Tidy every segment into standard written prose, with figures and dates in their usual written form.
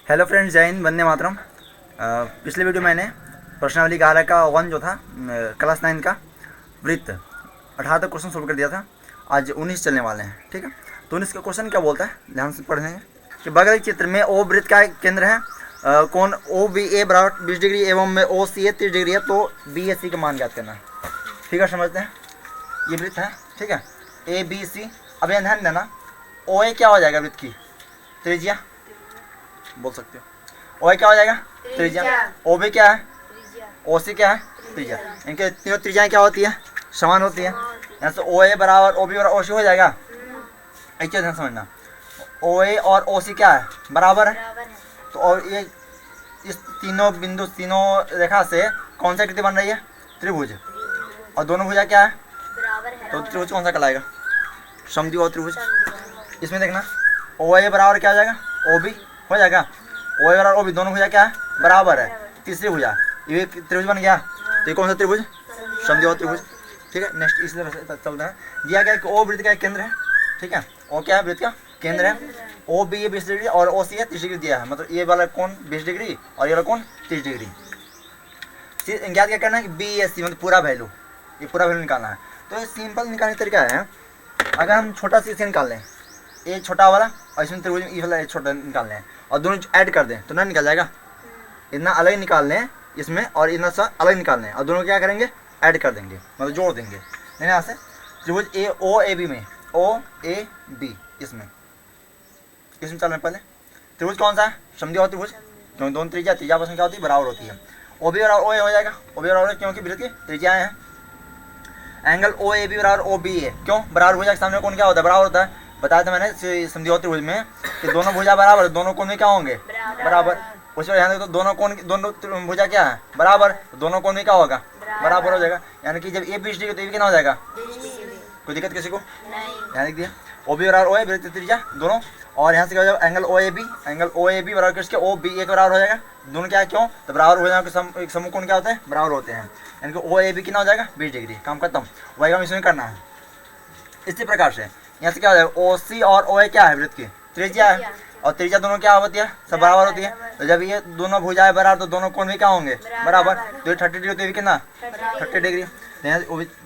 Hello friends, जय हिंद, वंदे मातरम। पिछले video मैंने प्रश्नावली 11 का 1 जो था क्लास 9 का वृत्त 18 क्वेश्चन सोल्व कर दिया था। आज 19 चलने वाले हैं, ठीक है। तो 19 का क्वेश्चन क्या बोलता है, ध्यान से पढ़ेंगे कि बगल के चित्र में ओ वृत्त का केंद्र है, कोण ओ बी ए बराबर 20 डिग्री एवं में ओ सी ए 30 डिग्री है, तो बी ए सी का मान ज्ञात करना है। फिगर समझते हैं, ये वृत्त है, ठीक है, ए बी सी। अब यहाँ ध्यान देना, ओ ए क्या हो जाएगा, वृत्त की त्रिज्या बोल सकते हो। ओ क्या हो जाएगा, त्रिज्या। ओ बी क्या है, ओ सी क्या है, त्रिज्या। इनके तीनों त्रिज्याएं क्या होती है, समान होती है। यहाँ से ओ ए बराबर ओ बी बराबर ओ सी हो जाएगा। एक चीज ध्यान समझना, ओ ए और ओ सी क्या है, बराबर है। तो और ये इस तीनों बिंदु, तीनों रेखा से कौन सा आकृति बन रही है, त्रिभुज। और दोनों भुजा क्या है, तो त्रिभुज कौन सा कहलाएगा, समद्विबाहु त्रिभुज। इसमें देखना, ओ ए बराबर क्या हो जाएगा, ओ बी हो जाएगा। ओ ए और ओ बी दोनों भुजा क्या है, बराबर है। तीसरी भुजा ये त्रिभुज बन गया, तो ये कौन सा त्रिभुज, समद्विबाहु त्रिभुज, ठीक है। नेक्स्ट इसी तरह से चलता है। दिया गया कि ओ वृत्त का केंद्र है, ठीक है। ओ क्या है, वृत्त का केंद्र है। ओ बी ये 20 डिग्री और ओ सी है 30 डिग्री दिया है, मतलब ये वाला कोण 20 डिग्री और ये वाला कोण 30 डिग्री। ज्ञात क्या करना है कि बी ए सी मतलब पूरा वैल्यू, ये पूरा वैल्यू निकालना है। तो ये सिंपल निकालने का तरीका है, अगर हम छोटा सी इसे निकाल लें, ये छोटा वाला और इसमें त्रिभुज ये वाला छोटा निकाल लें और दोनों ऐड कर दें तो ना निकल जाएगा। इतना अलग निकाल लें इसमें और इतना सा अलग निकाल लें और दोनों क्या करेंगे, ऐड कर देंगे, मतलब जोड़ देंगे। यहाँ से त्रिभुज ए ओ ए बी में, ओ ए बी इसमें चल रहे पहले त्रिभुज कौन सा है, समद्विबाहु त्रिभुज, क्योंकि दोनों त्रिज्या आपस में क्या होती है, बराबर होती है। ओ बी बराबर ओ ए हो जाएगा, ओ बी बराबर क्योंकि वृत्त की त्रिज्याएं हैं। एंगल ओ ए बी बराबर ओ बी ए, क्यों, बराबर भुजा के सामने कौन क्या होता है, बराबर होता है। बताया था मैंने समद्विबाहु त्रिभुज में कि दोनों भुजा बराबर, दोनों कोण में क्या होंगे, बराबर। उस पर ध्यान दो, तो दोनों भुजा क्या है, बराबर, दोनों कोण में क्या होगा, बराबर हो जाएगा। यानी कि जब ए 20 डिग्री तो ये कितना हो जाएगा, कोई दिक्कत किसी को, ध्यान दिया। ओ बी बराबर ओ ए वृत्त त्रिज्या दोनों, और यहाँ से क्या हो जाएगा, एंगल ओ ए बी बराबर किसके, ओ बी ए के बराबर हो जाएगा। दोनों क्या है, क्यों, तो बराबर हो जाएगा, एक समूह कोण क्या होते हैं, बराबर होते हैं। यानी कि ओ ए बी कितना हो जाएगा, 20 डिग्री, काम खत्म। वही हम इसमें करना है। इसी प्रकार से यहाँ से क्या हो जाएगा, ओ सी और ओ ए क्या है, वृत्त की त्रिज्या है, और त्रिज्या दोनों क्या होती है, सब बराबर होती है। तो जब ये दोनों भुजाएं बराबर तो दोनों कोण भी क्या होंगे, बराबर। तो ये 30 डिग्री होती है, कितना 30 डिग्री।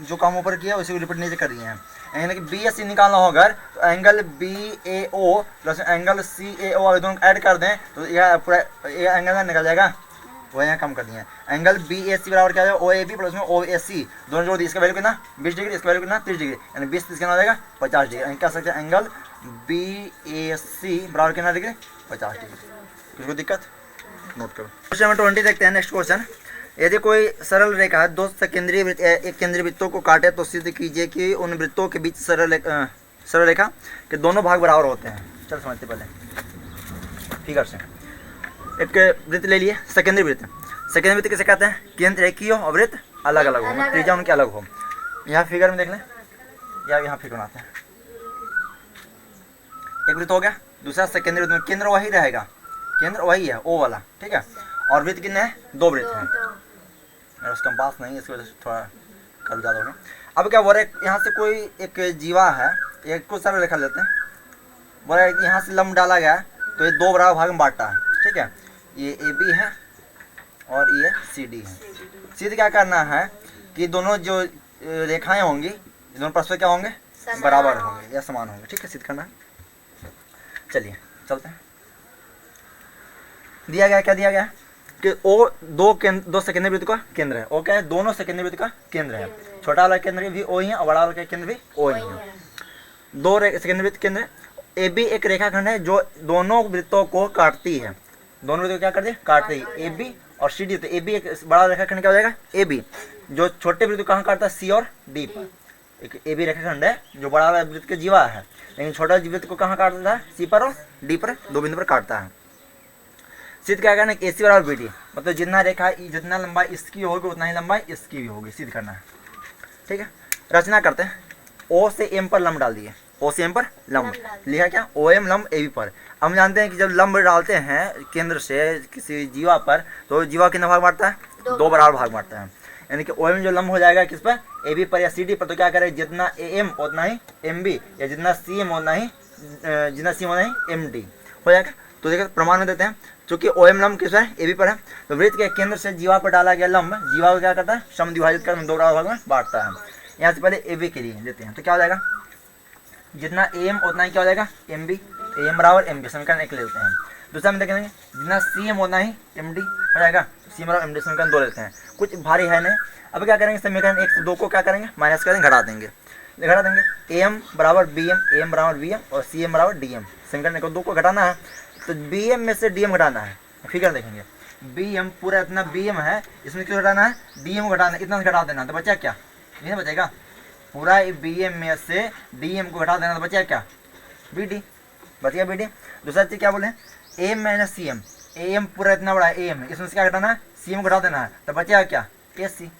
जो काम ऊपर किया उसी को रिपीट नीचे कर दिए हैं। यानी कि बी एस सी निकालना होगा अगर, तो एंगल बी ए ओ प्लस एंगल सी ए ओ दोनों ऐड कर दें तो यह पूरा ये एंगल निकल जाएगा। वो यहाँ कम कर दिए हैं। एंगल बी ए सी बराबर क्या है, ओ ए बी प्लस में ओ ए सी, दोनों जोड़ दिए, इसका वैल्यू कितना 20 डिग्री, इसका वैल्यू कितना 30 डिग्री, यानी 20 कितना हो जाएगा 50 डिग्री। कह सकते हैं एंगल बी ए सी बराबर कितना डिग्री, 50 डिग्री। किसको दिक्कत, नोट करो। क्वेश्चन नंबर 20 देखते हैं। नेक्स्ट क्वेश्चन, यदि कोई सरल रेखा है, दो सकेंद्रीय वृत्त एक केंद्रीय वृत्तों को काटे तो सिद्ध कीजिए कि उन वृत्तों के बीच सरल रेखा के दोनों भाग बराबर होते हैं। चल समझते पहले फिगर से। एक वृत्त ले लिए, सेकेंडरी वृत्त। सेकेंडरी वृत्त किसे कहते हैं, केंद्र एक ही हो और वृत्त अलग अलग हो, मतलब त्रिज्या उनके अलग हो। यहाँ फिगर में देख लें, या यहाँ फिगर बनाते हैं। एक वृत्त हो गया, दूसरा सेकेंडरी वृत्त में केंद्र वही रहेगा, केंद्र वही है ओ वाला, ठीक है। और वृत्त कितने हैं, दो वृत्त हैं। मेरा उसका पास नहीं है, इसकी वजह से थोड़ा कर ज़्यादा हो गया। अब क्या बोल रहे, यहाँ से कोई एक जीवा है, एक को सरल रेखा लेते हैं। बोल रहे यहाँ से लंब डाला गया तो ये दो बराबर भाग में बांटा है, ठीक है। ये ए बी है और ये सी डी है। सीधे क्या करना है कि दोनों जो रेखाएं होंगी दोनों परस्पर क्या होंगे, बराबर होंगे या समान होंगे, ठीक है। सिद्ध करना है, चलिए चलते हैं। दिया गया, क्या दिया गया कि ओ दो सेकेंडरी वृत्त का केंद्र है। ओ क्या है, दोनों सेकेंडरी वृत्त का केंद्र है। छोटा वाला केंद्र भी ओ ही है और बड़ा वाला केंद्र भी ओ ही है। दो सेकेंडरी वृत्त केंद्र। ए बी एक रेखाखंड है जो दोनों वृत्तों को काटती है, दोनों वृत्तों को क्या करती है, काटती है। ए बी और सी डी, तो ए बी एक बड़ा रेखाखंड क्या हो जाएगा, ए बी। जो छोटे वृत्त को कहाँ काटता है, सी और डी पर। एक ए बी रेखाखंड है जो बड़ा वाला वृत्त के जीवा है, लेकिन छोटा वृत्त को कहाँ काटता है, सी पर और डी पर, दो बिंदु पर काटता है। सिद्ध क्या करना है, ए सी बराबर बी डी, मतलब जितना रेखा जितना लंबाई इसकी होगी उतना ही लंबाई इसकी भी होगी, सिद्ध करना है, ठीक है। रचना करते हैं। ओ से एम पर लंब डाल दिए, ओ से एम पर लंब लिखा क्या, ओ एम लंब ए बी पर। हम जानते हैं कि जब लंब डालते हैं केंद्र से किसी जीवा पर तो जीवा कितना भाग बांटता है, दो बराबर भाग बांटता है। यानी कि ओ एम जो लंब हो जाएगा किस पर, ए बी पर या सी डी पर, तो क्या करें, जितना ए एम उतना ही एम बी, या जितना सी एम उतना ही एम डी हो जाएगा। तो देखो प्रमाण में देते हैं, चूंकि ओ एम लंब किस है, ए बी पर है, तो वृत्त के केंद्र से जीवा पर डाला गया लंब जीवा को क्या करता है, समद्विभाजित कर दो बराबर भाग में बांटता है। यहाँ से पहले ए बी के लिए लेते हैं, तो क्या हो जाएगा, जितना ए एम उतना ही क्या हो जाएगा एम बी, ए एम बराबर एम बी, समीकरण एक लेते हैं। दूसरा में देखेंगे जितना सी एम उतना ही एम डी हो जाएगा, सी एम बराबर एम डी, समीकरण 2 लेते हैं, कुछ भारी है नहीं। अब क्या करेंगे, समीकरण 1 से 2 को क्या करेंगे, माइनस करेंगे, घटा देंगे ए एम बराबर बी एम, ए एम बराबर बी एम और सी एम बराबर डी एम, समीकरण 1 और 2 को घटाना है, तो बी एम में से डी एम घटाना है। फिगर देखेंगे, बी एम पूरा इतना बी एम है, इसमें क्यों घटाना है, डी एम को घटाना, इतना घटा देना, तो बचा क्या, ये बचेगा पूरा बी एम में से डी एम को घटा देना, तो बचा क्या, बी डी, बच गया बी डी। दूसरा चीज क्या बोले, A M minus C M, A M पूरा इतना बड़ा ए एम है, इसमें से क्या घटाना है, सी एम घटा देना है, तो बचा क्या, ए सी,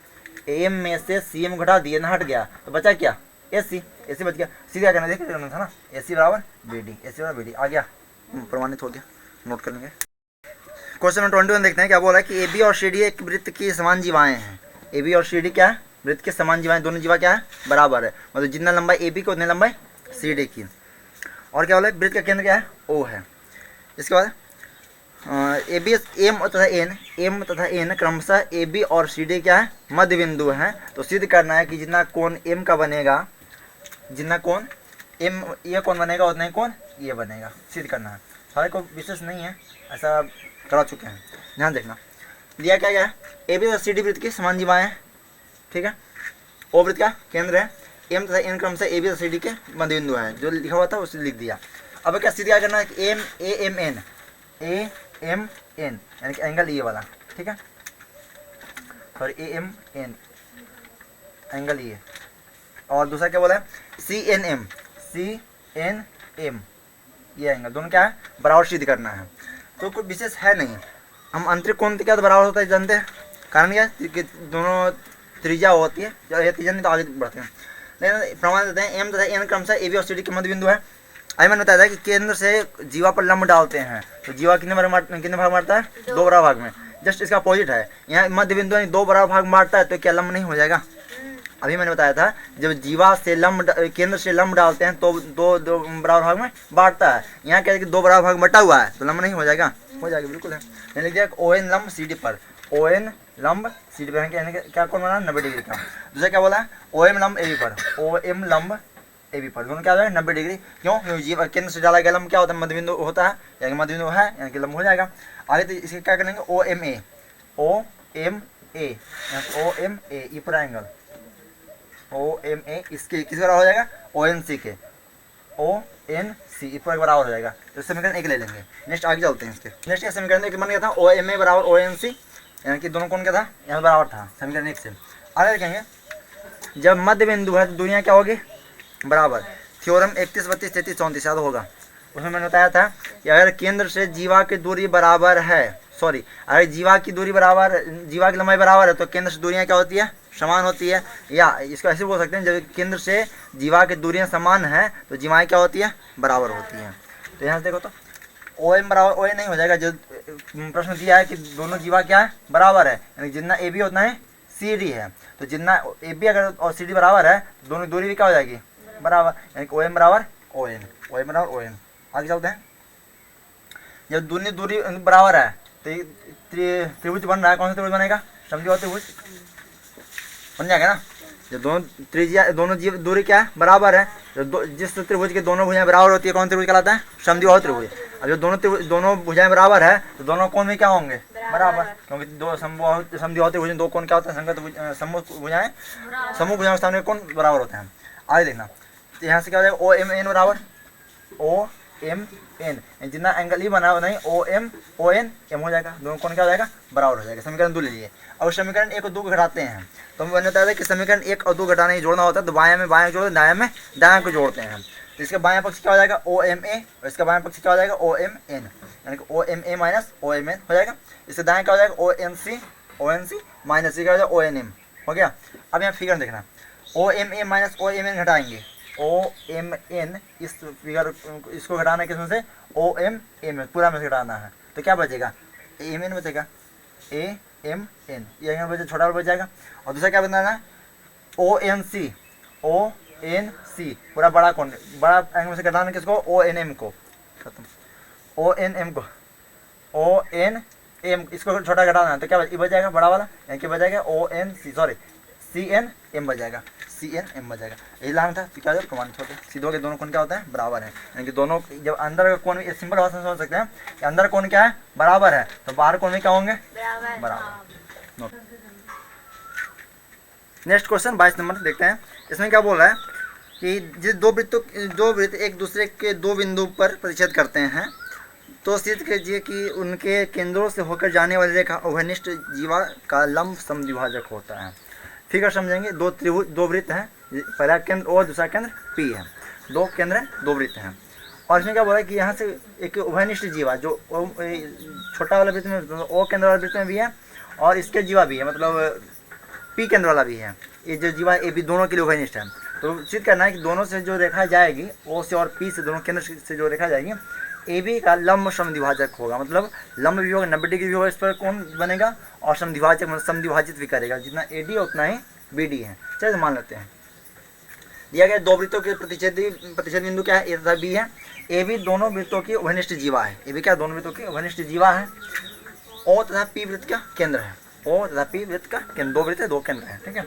ए एम में से सी एम घटा दिए ना, हट गया, तो बचा क्या, ए सी, ए सी बच गया, सीधा करना देखिए करना था ना, ए सी बराबर बी डी, ए सी बराबर बी डी आ गया, प्रमाणित हो गया, नोट कर लेंगे। क्वेश्चन नंबर 21 देखते हैं, क्या बोला है कि ए बी और सी डी एक वृत्त की समान जीवाएं हैं, ए बी और सी डी क्या है, वृत्त के समान जीवाएं, दोनों जीवा क्या है, बराबर है, मतलब जितना लंबाई ए बी की उतनी लंबाई सी डी की। और क्या बोला, वृत्त का केंद्र क्या है, ओ है। इसके बाद ए बी एम तथा एन क्रमशः ए बी और सी डी क्या है, मध्य बिंदु है, तो सिद्ध करना है कि जितना कोण एम का बनेगा, जितना कोण एम ये कोण बनेगा उतना ही कोण ये बनेगा, सिद्ध करना है। सारे को विशेष नहीं है, ऐसा करा चुके हैं, ध्यान देखना। दिया क्या गया है, ए बी और सी डी वृत्त की समान जीवाएं हैं, ठीक है, ओ वृत्त का केंद्र है, एम तथा एन क्रम से ए बी और सी डी के मध्य बिंदु है, जो लिखा हुआ था उसे लिख दिया। अब क्या सीधा क्या करना है कि M A M N, A M N यानी कि एंगल ये वाला, ठीक है, sorry A M N angle ये, और दूसरा क्या बोला है, सी एन एम ये एंगल, दोनों क्या है, बराबर सिद्ध करना है। तो कोई विशेष है नहीं, हम अंतरिक कोण क्या बराबर होता है जानते हैं, कारण क्या है कि दोनों त्रिज्या होती है, जब ये त्रिज्या नहीं तो आगे बढ़ते हैं। लेकिन प्रमाण देते हैं, एम तथा एन क्रम से ए बी और सी डी के मध्य बिंदु है। अभी मैंने बताया था कि केंद्र से जीवा पर लंब डालते हैं, तो जीवा कितने भाग मारता है, 2 बराबर भाग में, जस्ट इसका अपोजिट है, यहाँ मध्य बिंदु यानी 2 बराबर भाग मारता है, तो क्या लंब नहीं हो जाएगा। अभी मैंने बताया था जब जीवा से लंब केंद्र से लंब डालते हैं तो दो बराबर भाग में बांटता है, यहाँ क्या है कि 2 बराबर भाग बटा हुआ है, तो लंब नहीं हो जाएगा, हो जाएगा बिल्कुल है। मैंने लिख दिया ओ एन लंब सी डी पर, ओ एन लंब सी डी पर क्या कौन बना 90 डिग्री का। दूसरा क्या बोला, ओ एम लंब ए बी पर, ओ एम लंब ए बी पर, दोनों क्या हो जाएगा 90 डिग्री, क्यों, क्योंकि जीवा केंद्र से डाला गया लंब क्या होता है, मध्य बिंदु होता है, यानी मध्य बिंदु है यानी कि लंब हो जाएगा। आगे तो इसके क्या करेंगे, ओ एम ए, ओ एम ए ये पूरा एंगल, ओ एम ए इसके किस बराबर हो जाएगा, ओ एन सी के, ओ एन सी ये पूरा बराबर हो जाएगा, तो समीकरण 1 ले लेंगे। नेक्स्ट आगे चलते हैं, इसके नेक्स्ट का समीकरण 1 बन गया था, ओ एम ए बराबर ओ एन सी, यानी कि दोनों कोण क्या था, यहाँ बराबर था, समीकरण 1 से। आगे देखेंगे, जब मध्य बिंदु है तो दूरियाँ क्या होगी, बराबर। थ्योरम 31, 32, 33, 34 याद होगा, उसमें मैंने बताया था कि अगर केंद्र से जीवा की दूरी बराबर है, सॉरी अगर जीवा की दूरी बराबर, जीवा की लंबाई बराबर है, तो केंद्र से दूरियाँ क्या होती है, समान होती है, या इसको ऐसे बोल सकते हैं, जब केंद्र से जीवा की दूरियाँ समान है तो जीवाएँ क्या होती है, बराबर होती हैं। तो यहाँ से देखो तो ओ एम बराबर ओ ए नहीं हो जाएगा, जो प्रश्न दिया है कि दोनों जीवा क्या है, बराबर है, यानी जितना ए बी उतना है सी डी है, तो जितना ए बी अगर और सी डी बराबर है, दोनों दूरी भी क्या हो जाएगी, बराबर, यानी कि ओ एम बराबर ओ एन, ओ एम बराबर ओ एन। आगे चलते हैं, जब दोनों दूरी बराबर है तो त्रिभुज बन रहा है, कौन सा त्रिभुज बनेगा, समद्विबाहु त्रिभुज बन जाएगा ना। जब दोनों त्रिज्या दोनों दूरी क्या है, बराबर है, तो जिस त्रिभुज के दोनों भुजाएं बराबर होती है, कौन त्रिभुज कहलाता है, समद्विबाहु त्रिभुज। अब जो दोनों भुजाएं बराबर है तो दोनों कोण भी क्या होंगे, बराबर, क्योंकि दो समद्विबाहु त्रिभुज दो कोण क्या होते हैं, संगत समूह भुजाओं के सामने कोण बराबर होते हैं। आगे देखना, तो यहाँ से क्या हो जाएगा, ओ एम एन बराबर ओ एम एन, जितना एंगल ही बना नहीं ओ एम हो जाएगा, दोनों कोण क्या हो जाएगा, बराबर हो जाएगा। समीकरण 2 ले लिए। अब समीकरण 1 और 2 को घटाते हैं, तो हम मैंने बताया था कि समीकरण 1 और 2 घटाने ही जोड़ना होता है, तो बायां में बायां जोड़ते, दायां में दायां को जोड़ते हैं। तो इसका बायां पक्ष क्या हो जाएगा, ओ एम ए, और इसका बायां पक्ष क्या हो जाएगा, ओ एम एन, यानी कि O M A minus O M N हो जाएगा। इससे दायां क्या हो जाएगा, ओ एन सी माइनस सी क्या हो जाएगा, ओ एन एम हो गया। अब यहाँ फिगर देखना, O M A minus O M N घटाएंगे, ओ एम एन इस फिगर इसको घटाना है किसमें से, ओ एम एम पूरा में से घटाना है, तो क्या बचेगा, ए एम एन बचेगा, ए एम एन ये यहाँ बचे, छोटा बच जाएगा। और दूसरा क्या बनाना है, ओ एन सी पूरा बड़ा कोण, बड़ा एंगल में से घटाना किसको, ओ एन एम को, खत्म। ओ एन एम को ओ एन एम इसको छोटा घटाना है तो क्या बच जाएगा बड़ा वाला, यानी कि बच जाएगा O N C sorry C N M बच जाएगा, सी एन एम बच जाएगा। यही लाना था तो क्या हो प्रमाण छोटे सीधों के दोनों कोण क्या होता है बराबर है, यानी कि दोनों जब अंदर का कोण सिंपल भाषा में समझ सकते हैं कि अंदर कोण क्या है बराबर है तो बाहर कोण भी क्या होंगे बराबर। नेक्स्ट क्वेश्चन 22 नंबर देखते हैं। इसमें क्या बोल रहा है कि जिस दो वृत्त एक दूसरे के दो बिंदु पर प्रतिच्छेद करते हैं तो सिद्ध कीजिए कि उनके केंद्रों से होकर जाने वाली रेखा उभयनिष्ठ जीवा का लंब समद्विभाजक होता है। फिगर समझेंगे, दो त्रिभुज दो वृत्त हैं, पहला केंद्र ओ दूसरा केंद्र पी है, दो केंद्र हैं दो वृत्त हैं और इसमें क्या बोला कि यहाँ से एक उभयनिष्ठ जीवा जो छोटा वाला वृत्त में ओ केंद्र वाला वृत्त में भी है और इसके जीवा भी है, मतलब पी केंद्र वाला भी है, ये जो जीवा ए बी दोनों के लिए उभयनिष्ठ है। तो सिद्ध करना है कि दोनों से जो रेखा जाएगी ओ से और पी से दोनों केंद्र से जो रेखा जाएगी ए बी का लंब समद्विभाजक होगा, मतलब लंब भी होगा 90 डिग्री भी होगा, इस पर कौन बनेगा और समद्विभाजक मतलब समद्विभाजित भी करेगा, जितना ए डी उतना ही बी डी है। चलिए मान लेते हैं दिया गया दो वृत्तों के प्रतिच्छेद बिंदु क्या है ए तथा बी है, ए बी दोनों वृत्तों की उभयनिष्ठ जीवा है, ए बी क्या दोनों वृत्तों की उभयनिष्ठ जीवा है, ओ तथा पी वृत्त का केंद्र है, ओ तथा पी वृत्त का केंद्र, दो वृत्त है दो केंद्र है, ठीक है।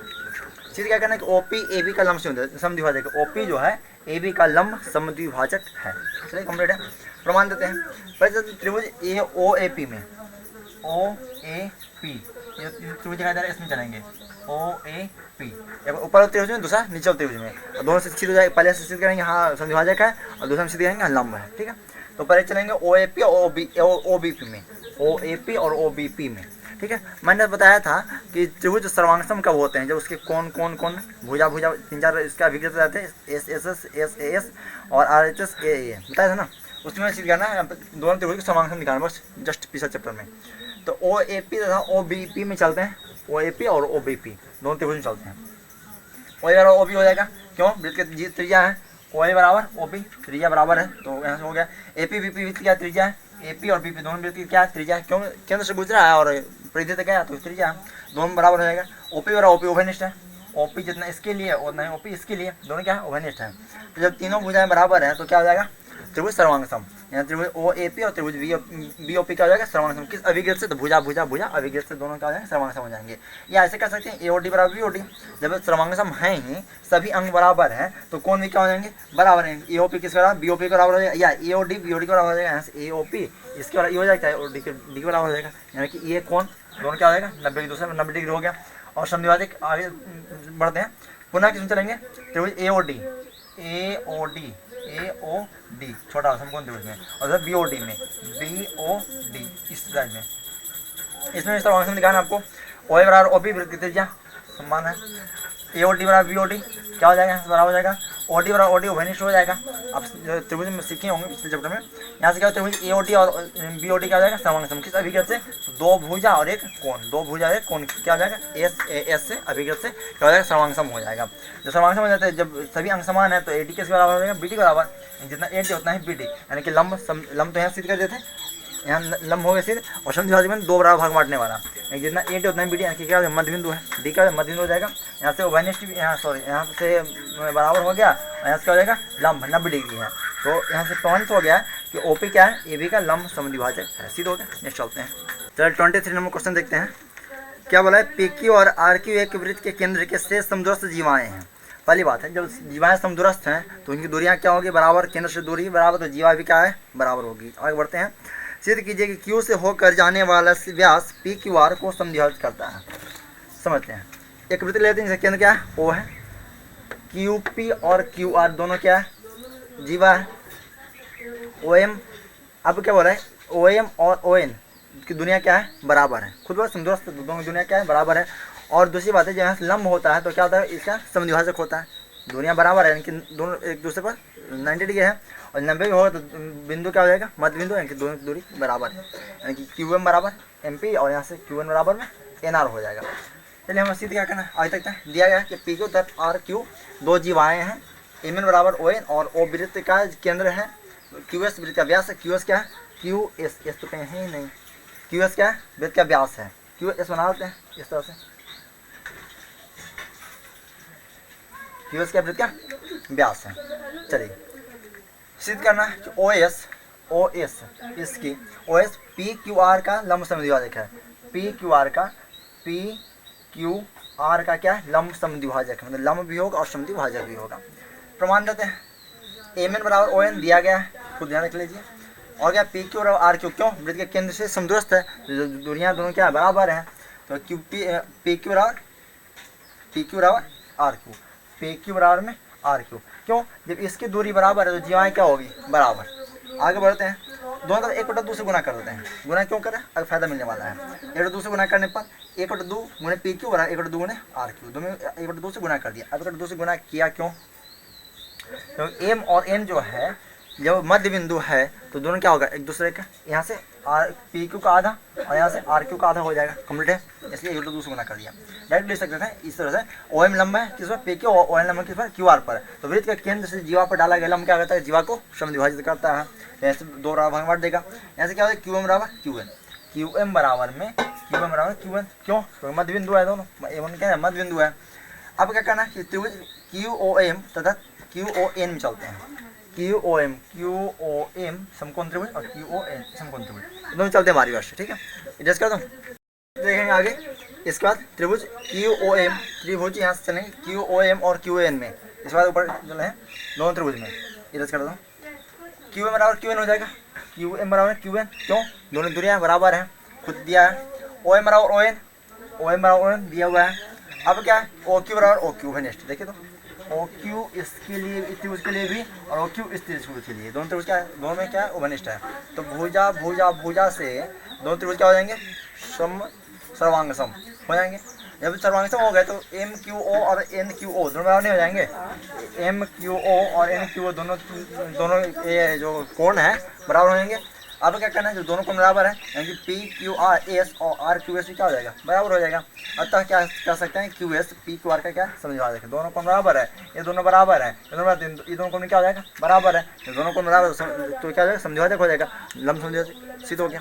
सीधे क्या करना है कि ओपी ए बी का लंब समद्विभाजक है, ओपी जो है ए बी का लंब समद्विभाजक है। चलिए कंप्लीट है, प्रमाण देते हैं। पहले त्रिभुज ए ओ ए पी में ओ ए पी ये त्रिभुज दिखाई दे रहा है, इसमें चलेंगे ओ ए पी, ऊपर त्रिभुज में दूसरा नीचे त्रिभुज में, और दोनों से सिद्ध हो जाएगा, पहले से सिद्ध करेंगे हाँ समद्विभाजक है और दूसरा में सिद्ध करेंगे हाँ लंब है, ठीक है। तो पहले चलेंगे ओ ए पी और ओ बी पी में, ओ ए पी और ओ बी पी में, ठीक है। मैंने बताया था कि त्रिभुज सर्वांगसम कब होते हैं, जब उसके कौन भुजा तीन चार इसका अभिकृत रहते हैं, S S S S A S और आर एच एस ए ए बताया था ना, उसमें सिद्ध करना है दोनों त्रिभुज के सर्वांगसम दिखाना बस जस्ट पिछले चैप्टर में। तो ओ ए पी तथा ओ बी पी में चलते हैं, ओ ए पी और ओ बी पी दोनों त्रिभुज में चलते हैं। ओ ए बराबर ओ बी हो जाएगा, क्यों वृत्त के त्रिज्या है, ओ ए बराबर ओ बी त्रिज्या बराबर है तो यहाँ से हो गया। ए पी बी पी वृत्त क्या त्रिज्या है, ए पी और बी पी दोनों वृत्त की क्या त्रिज्या है, क्यों केंद्र से गुजरा है और परिधि तक गया तो त्रिज्या दोनों बराबर हो जाएगा। ओपी बराबर ओपी उभयनिष्ठ है, ओपी जितना इसके लिए उतना ही ओपी इसके लिए, दोनों क्या है उभयनिष्ठ है। तो जब तीनों भुजाएं बराबर हैं तो क्या हो जाएगा त्रिभुज सर्वांगसम, यहाँ त्रिभुज ओ ए पी और त्रिभुज बी ओ पी क्या हो जाएगा सर्वांगसम, किस अभिकृत से तो भुजा अभिकृत से दोनों क्या हो जाएंगे सर्वांगसम हो जाएंगे। या ऐसे कर सकते हैं ए ओ डी बराबर बी ओ डी, जब सर्वांगसम है ही सभी अंग बराबर हैं तो कौन भी क्या हो जाएंगे बराबर हैं, ए ओ पी किसके बराबर बी ओ पी के बराबर हो जाएगा, या A O D B O D के बराबर हो जाएगा, यहाँ से ए ओ पी इसके बराबर हो जाएगा ओ डी के डी के बराबर हो जाएगा, यानी कि ये कौन दोनों क्या हो जाएगा 90 दूसरा 90 डिग्री हो गया। और समद्विभाजक आगे बढ़ते हैं, पुनः किसमें चलेंगे त्रिभुज ए ओ डी छोटा समकोण त्रिभुज में और बी ओ डी में बी ओ डी इस साइड में, इसमें इस तरह दिखाना आपको ओ ए बराबर ओ बी वृत्त की त्रिज्या समान है, ए ओ डी बराबर बी ओ डी क्या हो जाएगा बराबर हो जाएगा, ओ डी बराबर ओ डी उभयनिष्ठ हो जाएगा। आप त्रिभुज में सीखे होंगे पिछले चैप्टर में, यहाँ से क्या त्रिभुज ए ओ डी और बी ओ डी क्या हो जाएगा सर्वांगसम, किस अभिकृत से दो भुजा और एक कोण, दो भुजा और एक कोण क्या हो जाएगा एस ए एस से अभिकृत से क्या हो जाएगा सर्वांगसम हो जाएगा। जब सर्वांगसम हो जाता है जब सभी अंग समान है तो ए डी किसके बराबर हो जाएगा बी डी बराबर, जितना ए डी उतना ही बी डी, यानी कि लंब तो यहाँ सिद्ध कर देते हैं, यहाँ लंब हो गया सिद्ध और समद्विभाजक में दो बराबर भाग बांटने वाला, जितना ए डी उतना ही बी डी, यानी कि क्या मध्य बिंदु है डी का मध्य बिंदु हो जाएगा, यहाँ से उभयनिष्ठ यहाँ से बराबर हो गया और यहाँ से क्या हो जाएगा लंब 90 डिग्री है, तो यहाँ से प्रमाणित हो गया कि ओपी क्या है ए बी का लंब समद्विभाजक है, सिद्ध हो गया। नेक्स्ट चलते हैं, चलो 23 नंबर क्वेश्चन देखते हैं। क्या बोला है पी क्यू और आर क्यू एक वृत्त के केंद्र के शेष समदूरस्थ जीवाएँ हैं। पहली बात है जब जीवाएँ समदूरस्थ हैं तो उनकी दूरियाँ क्या होगी बराबर, केंद्र से दूरी बराबर तो जीवा भी क्या है बराबर होगी। आगे बढ़ते हैं, सिद्ध कीजिए कि क्यू से होकर जाने वाला व्यास पी क्यू आर को समद्विभाजित करता है। समझते हैं, एक वृत्त लेते हैं जिसका केंद्र क्या है ओ है, क्यू पी और क्यू आर दोनों क्या है जीवा है, ओ एम अब क्या बोल रहा है ओ एम और ओ एन की दुनिया क्या है बराबर है, खुद बात समदूरस्थ दोनों की दुनिया क्या है बराबर है। और दूसरी बात है जब यहाँ से लंब होता है तो क्या होता है इसका समद्विभाजक होता है, दुनिया बराबर है यानी कि दोनों एक दूसरे पर 90 डिग्री है और 90 भी होगा तो बिंदु क्या हो जाएगा मध्य बिंदु, यानी कि दोनों की दूरी बराबर है, यानी कि क्यू एम बराबर एम पी और यहाँ से क्यू एन बराबर में एन आर हो जाएगा। चलिए हमें सीधे क्या करना है आगे तक दिया गया कि पी क्यू तथा आर क्यू दो जीवाएँ हैं, एम एन बराबर ओ एन और ओ वृत्त का केंद्र है, क्यू एस वृत्त का व्यास है, क्यू एस क्या है क्यू एस एस तो कहीं है ही नहीं, क्यू एस क्या है वृत्त का व्यास है, क्यू एस बना लेते हैं इस तरह से, क्यू एस क्या वृत्त का व्यास है। चलिए सिद्ध करना है कि ओ एस ओ एस, इसकी O S P Q R का लंब समद्विभाजक है। पी क्यू आर का, पी क्यू आर का क्या है, लंब समद्विभाजक है, मतलब लंब भी होगा और समद्विभाजक भी होगा। प्रमाण देते हैं, एम एन बराबर ओ एन दिया गया है, खुद ध्यान रख लीजिए। और क्या पी क्यू बराबर आर क्यू, क्यों, वृत्त के केंद्र से समदूरस्थ है, दूरियां दोनों क्या बराबर हैं, तो क्यू पी क्यू बराबर आर क्यू, पी क्यू बराबर में आर क्यू। क्यों, जब इसकी दूरी बराबर है तो जीवाएँ क्या होगी, बराबर। आगे बढ़ते हैं, दोनों तरफ 1/2 से गुना कर देते हैं। गुना क्यों करें, अगर फायदा मिलने वाला है। 1/2 से गुना करने पर 1/2 गुणे पी क्यू बराबर 1/2 गुणे आर क्यू, दोनों 1/2 से गुना कर दिया। अब 1/2 से गुना किया क्यों, तो एम और एन जो है जब मध्य बिंदु है तो दोनों क्या होगा, एक दूसरे का, यहाँ से आर पी क्यू का आधा और यहाँ से आर क्यू का आधा हो जाएगा, कंप्लीट है, इसलिए 1/2 से गुना कर दिया। डायरेक्ट ले सकते हैं इस तरह से, ओ एम लंबा है किस पर, पी क्यू, ओ एन लंबा किस पर, क्यू आर पर, तो वृत्त के केंद्र से जीवा पर डाला गया लंब क्या करता है, जीवा को समद्विभाजित करता है। ऐसे दो भाग बांट देगा, यहाँ से क्या होगा, क्यू एम बराबर क्यू एन, क्यू एम बराबर में क्यू एम बराबर क्यू एन, क्यों, तो मध्य बिंदु है दोनों, एम क्या है, मध्य बिंदु है। अब क्या करना है, त्रिभुज क्यू ओ एम तथा क्यू ओ एन में चलते हैं। क्यू ओ एम समकोण त्रिभुज और क्यू ओ एन समकोण त्रिभुज, दोनों चलते हैं हमारी वर्ष, ठीक है, एडजस्ट कर दो। देखेंगे आगे, इसके बाद त्रिभुज क्यू ओ एम, त्रिभुज यहाँ से चलेंगे क्यू ओ एम और क्यू एन में, इसके बाद ऊपर चले हैं दोनों त्रिभुज में, एडजस्ट कर दो। क्यू एम बराबर क्यू एन हो जाएगा, क्यू एम बराबर क्यू एन, क्यों, दोनों दूरियाँ बराबर हैं, खुद दिया है। ओ एम बराबर ओ एन, ओ एम बराबर ओ एन दिया हुआ है। अब क्या है, ओ क्यू बराबर ओ क्यू है, नेक्स्ट देखिए तो ओ क्यू इसके लिए, इस त्रिभुज के लिए भी, और ओ क्यू इस त्रिभुज के लिए, दोनों त्रिभुज क्या है, दोनों में क्या है, ओवनिष्ठ है। तो भुजा भुजा भुजा से दोनों त्रिभुज क्या हो जाएंगे, सर्वांग सम हो जाएंगे। जब सर्वांग सम हो गए तो एम क्यू ओ और एन क्यू ओ दोनों बराबर नहीं हो जाएंगे, एम क्यू ओ और एन क्यू ओ दोनों ये जो कोण है बराबर हो जाएंगे। अब क्या करना है, जो दोनों कोण बराबर है, यानी कि पी क्यू आर एस और आर क्यू एस क्या हो जाएगा, बराबर हो जाएगा। अतः क्या कर सकते हैं, Q S P Q R का क्या समझा, दोनों कोण बराबर है, ये दोनों बराबर है, ये दोनों कोण में क्या हो जाएगा, बराबर है, दोनों कोण बराबर, तो क्या हो जाएगा, समझौता हो जाएगा, लंब समझौता सिद्ध हो गया।